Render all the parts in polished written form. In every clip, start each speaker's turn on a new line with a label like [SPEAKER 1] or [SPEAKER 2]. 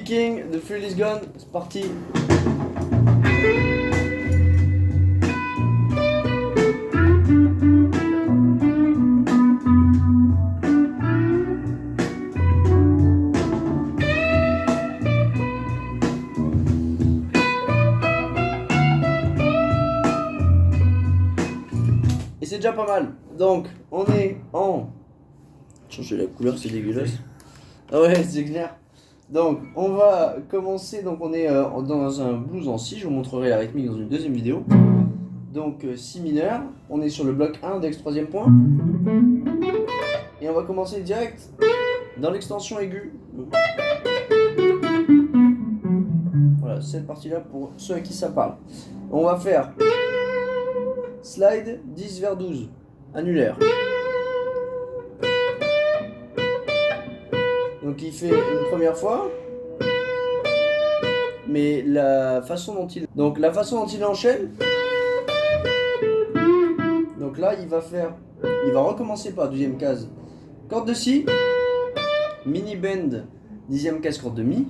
[SPEAKER 1] picking, the field is gone, c'est parti. Et c'est déjà pas mal. Donc, on est en... Changer la couleur, c'est dégueulasse. Ah ouais, c'est clair. Donc, on va commencer. Donc, on est dans un blues en si. Je vous montrerai la rythmique dans une deuxième vidéo. Donc, si mineur. On est sur le bloc 1, index, troisième point. Et on va commencer direct dans l'extension aiguë. Voilà, cette partie-là pour ceux à qui ça parle. On va faire slide 10 vers 12, annulaire. Donc il fait une première fois, mais la façon dont il enchaîne. Donc là il va recommencer par deuxième case, corde de si, mini bend, dixième case, corde de mi,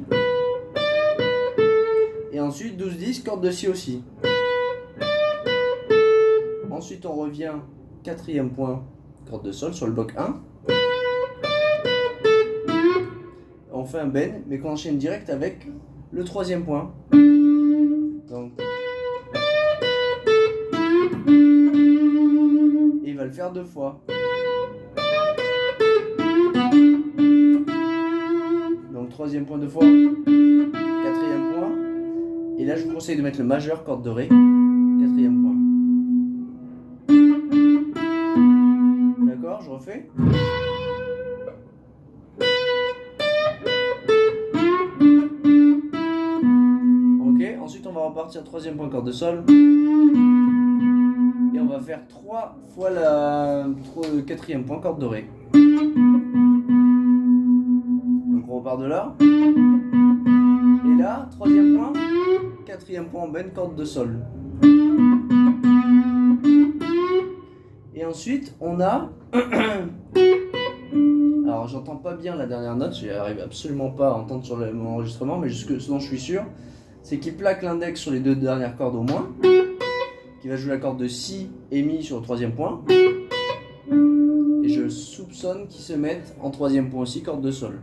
[SPEAKER 1] et ensuite 12-10, corde de si aussi. Ensuite on revient quatrième point, corde de sol sur le bloc 1. On fait un bend, mais qu'on enchaîne direct avec le troisième point. Donc, et il va le faire deux fois. Donc troisième point deux fois, quatrième point. Et là je vous conseille de mettre le majeur, corde de ré, quatrième point. D'accord, je refais. Ensuite on va repartir troisième point, corde de sol, et on va faire 3 fois le quatrième point, corde de ré. Donc on repart de là, et là troisième point, quatrième point en bend, corde de sol. Et ensuite on a alors j'entends pas bien la dernière note, j'arrive absolument pas à entendre sur mon enregistrement, mais ce dont je suis sûr, c'est qu'il plaque l'index sur les deux dernières cordes au moins, qui va jouer la corde de si et mi sur le troisième point, et je soupçonne qu'il se mette en troisième point aussi, corde de sol.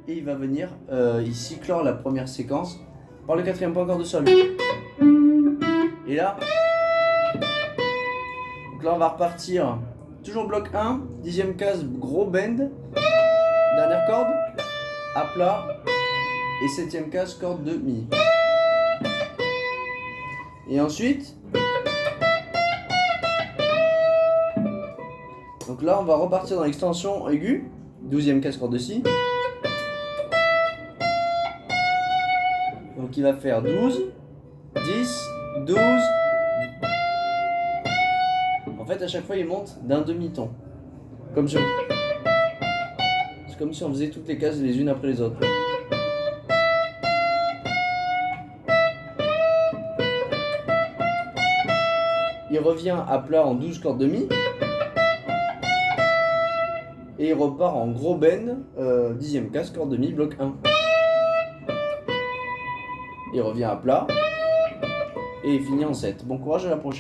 [SPEAKER 1] Et il va venir ici clore la première séquence par le quatrième point, corde de sol. Et là, donc là on va repartir, toujours bloc 1, dixième case, gros bend, dernière corde, à plat, et septième case, corde de mi. Et ensuite, donc là on va repartir dans l'extension aiguë, douzième case, corde de si. Donc il va faire 12, 10, 12. En fait à chaque fois il monte d'un demi-ton. Comme ça. C'est comme si on faisait toutes les cases les unes après les autres. Il revient à plat en 12 cordes de mi. Et il repart en gros bend, dixième case, corde de mi, bloc 1. Il revient à plat. Et il finit en 7. Bon courage à la prochaine.